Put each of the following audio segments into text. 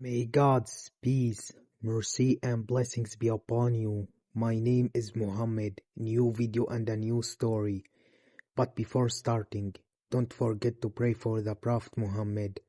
May God's peace, mercy and blessings be upon you. My name is Muhammad. New video and a new story. But before starting, don't forget to pray for the Prophet Muhammad.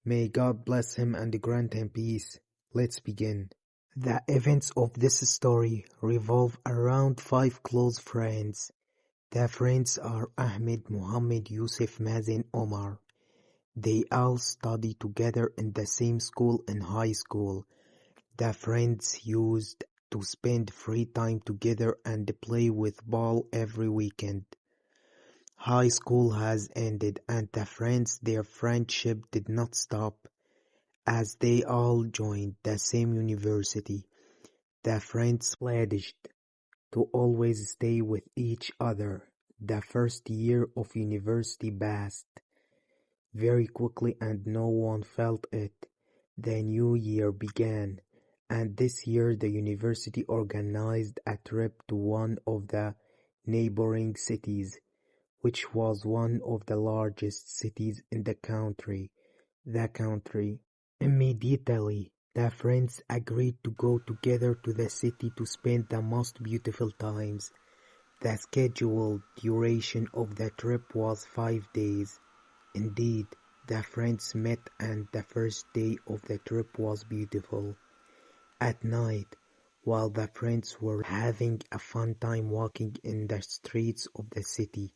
May God bless him and grant him peace. Let's begin. The events of this story revolve around 5 close friends. The friends are Ahmed, Muhammad, Yusuf, Mazen, Omar. They all study together in the same school in high school. The friends used to spend free time together and play with ball every weekend. High school has ended and their friendship did not stop. As they all joined the same university, the friends pledged to always stay with each other. The first year of university passed very quickly and no one felt it. The new year began, and this year the university organized a trip to one of the neighboring cities, which was one of the largest cities in the country. Immediately, the friends agreed to go together to the city to spend the most beautiful times. The scheduled duration of the trip was 5 days. Indeed, the friends met and the first day of the trip was beautiful. At night, while the friends were having a fun time walking in the streets of the city,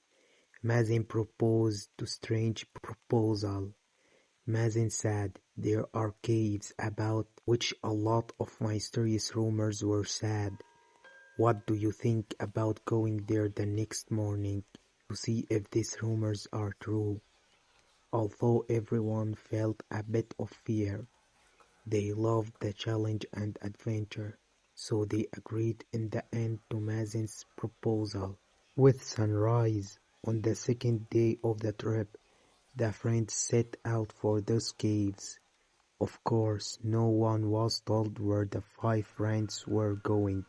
Mazen proposed a strange proposal. Mazen said, "There are caves about which a lot of mysterious rumors were said. What do you think about going there the next morning to see if these rumors are true?" Although everyone felt a bit of fear, they loved the challenge and adventure, so they agreed in the end to Mazen's proposal. With sunrise on the second day of the trip, the friends set out for those caves. Of course, no one was told where the 5 friends were going,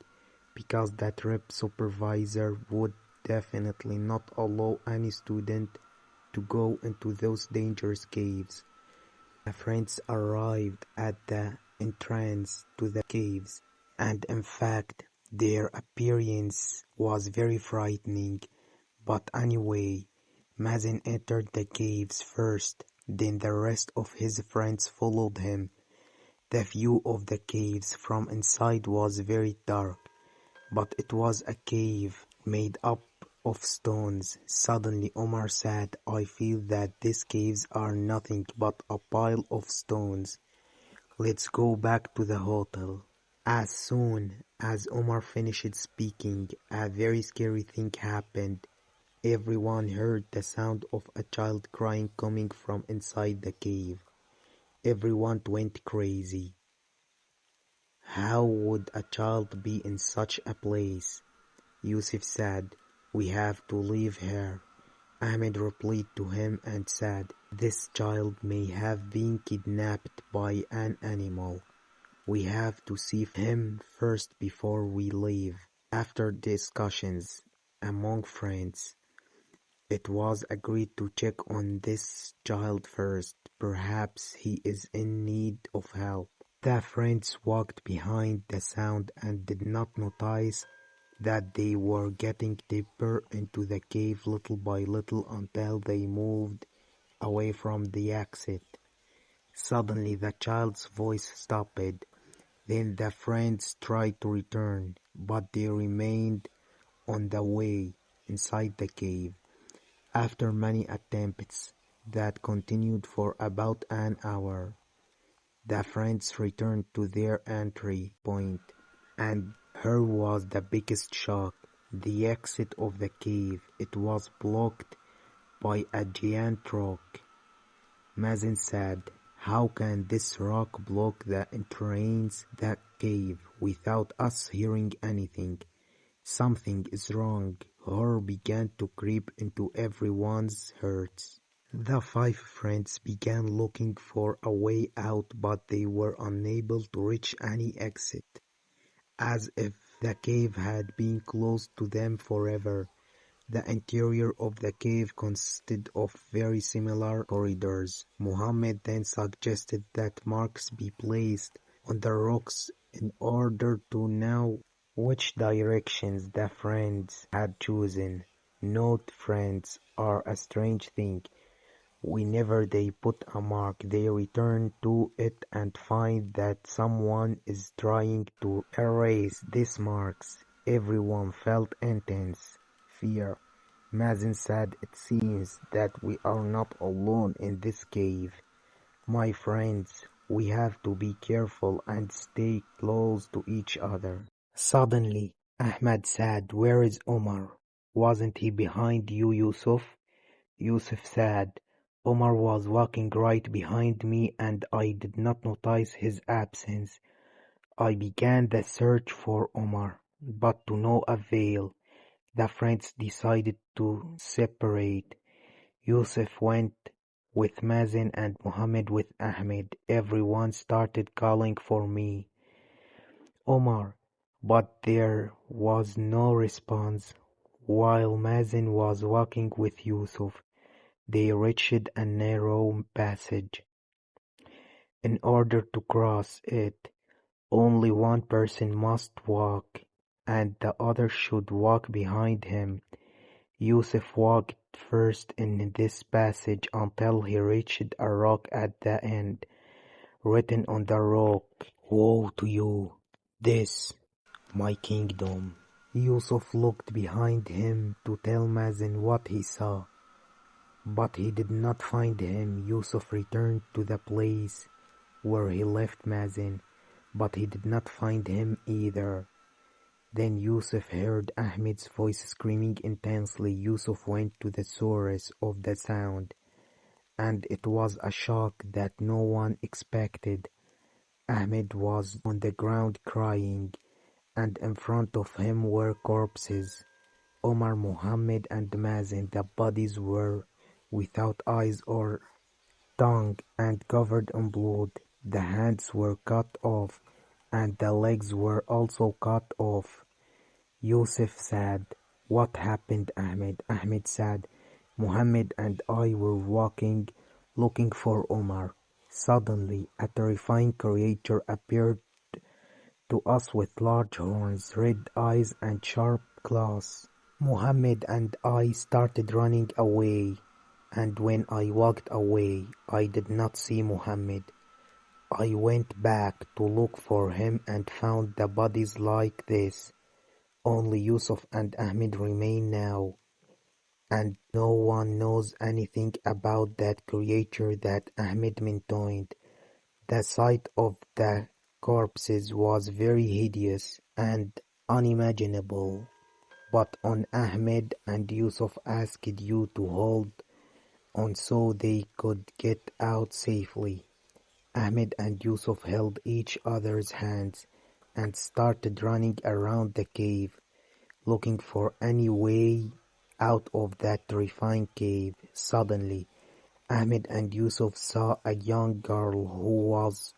because the trip supervisor would definitely not allow any student to go into those dangerous caves. The friends arrived at the entrance to the caves, and in fact, their appearance was very frightening. But anyway, Mazen entered the caves first, then the rest of his friends followed him. The view of the caves from inside was very dark, but it was a cave made up of stones. Suddenly Omar said, "I feel that these caves are nothing but a pile of stones. Let's go back to the hotel." As soon as Omar finished speaking, a very scary thing happened. Everyone heard the sound of a child crying coming from inside the cave. Everyone went crazy. How would a child be in such a place? Yusuf said, "We have to leave her." Ahmed replied to him and said, "This child may have been kidnapped by an animal. We have to see him first before we leave." After discussions among friends, it was agreed to check on this child first. Perhaps he is in need of help. The friends walked behind the sound and did not notice that they were getting deeper into the cave little by little until they moved away from the exit. Suddenly the child's voice stopped. Then the friends tried to return, but they remained on the way inside the cave. After many attempts that continued for about an hour, the friends returned to their entry point, and here was the biggest shock. The exit of the cave, it was blocked by a giant rock. Mazen said, "How can this rock block the entrance to the cave without us hearing anything? Something is wrong." Horror began to creep into everyone's hearts. The 5 friends began looking for a way out, but they were unable to reach any exit, as if the cave had been closed to them forever. The interior of the cave consisted of very similar corridors. Muhammad then suggested that marks be placed on the rocks in order to know which directions the friends had chosen. Note, friends are a strange thing. Whenever they put a mark, they return to it and find that someone is trying to erase these marks. Everyone felt intense fear. Mazen said, "It seems that we are not alone in this cave. My friends, we have to be careful and stay close to each other." Suddenly, Ahmed said, "Where is Omar? Wasn't he behind you, Yusuf?" Yusuf said, "Omar was walking right behind me and I did not notice his absence. I began the search for Omar, but to no avail. The friends decided to separate. Yusuf went with Mazen and Muhammad with Ahmed. Everyone started calling for me, Omar, but there was no response. While Mazen was walking with Yusuf, they reached a narrow passage. In order to cross it, only one person must walk, and the other should walk behind him. Yusuf walked first in this passage until he reached a rock at the end. Written on the rock, "Woe to you! This, my kingdom." Yusuf looked behind him to tell Mazen what he saw, but he did not find him. Yusuf returned to the place where he left Mazen, but he did not find him either. Then Yusuf heard Ahmed's voice screaming intensely. Yusuf went to the source of the sound, and it was a shock that no one expected. Ahmed was on the ground crying, and in front of him were corpses. Omar, Muhammad, and Mazen. The bodies were without eyes or tongue and covered in blood. The hands were cut off, and the legs were also cut off. Yusuf said, "What happened, Ahmed?" Ahmed said, "Muhammad and I were walking, looking for Omar. Suddenly, a terrifying creature appeared to us with large horns, red eyes, and sharp claws. Muhammad and I started running away, and when I walked away, I did not see Muhammad. I went back to look for him and found the bodies like this. Only Yusuf and Ahmed remain now, and no one knows anything about that creature that Ahmed mentioned." The sight of the corpses was very hideous and unimaginable, but on Ahmed and Yusuf asked you to hold on so they could get out safely. Ahmed and Yusuf held each other's hands and started running around the cave, looking for any way out of that terrifying cave. Suddenly, Ahmed and Yusuf saw a young girl who was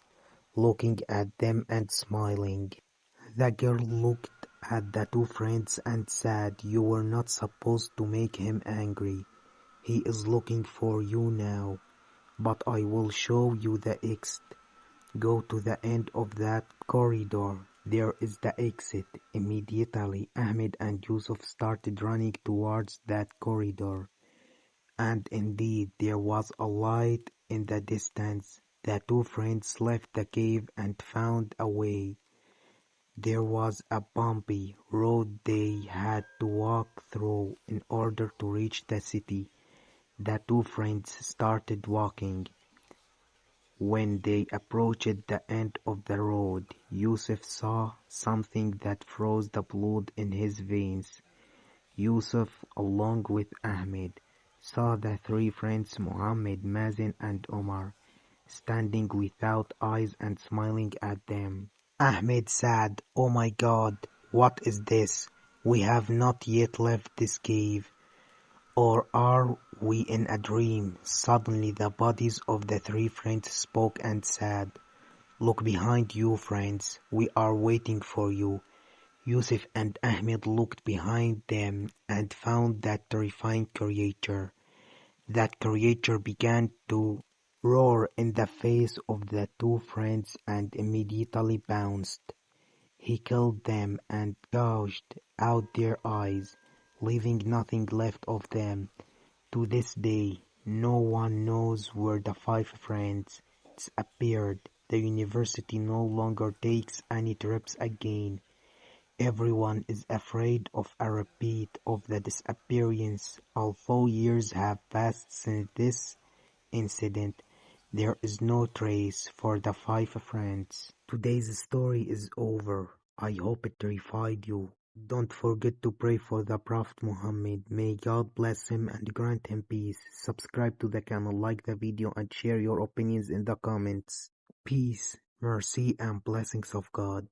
looking at them and smiling. The girl looked at the two friends and said, "You were not supposed to make him angry. He is looking for you now, but I will show you the exit. Go to the end of that corridor. There is the exit." Immediately, Ahmed and Yusuf started running towards that corridor, and indeed there was a light in the distance. The two friends left the cave and found a way. There was a bumpy road they had to walk through in order to reach the city. The two friends started walking. When they approached the end of the road, Yusuf saw something that froze the blood in his veins. Yusuf, along with Ahmed, saw the three friends Muhammad, Mazen, and Omar standing without eyes and smiling at them. Ahmed said, "Oh my God, what is this? We have not yet left this cave. Or are we in a dream?" Suddenly the bodies of the three friends spoke and said, "Look behind you, friends. We are waiting for you. Yusuf and Ahmed looked behind them and found that terrifying creature. That creature began to roar in the face of the two friends and immediately bounced. He killed them and gouged out their eyes, leaving nothing left of them. To this day, no one knows where the five friends disappeared. The university no longer takes any trips again. Everyone is afraid of a repeat of the disappearance. Although years have passed since this incident, there is no trace for the five friends. Today's story is over. I hope it terrified you. Don't forget to pray for the Prophet Muhammad. May God bless him and grant him peace. Subscribe to the channel, like the video and share your opinions in the comments. Peace, mercy and blessings of God.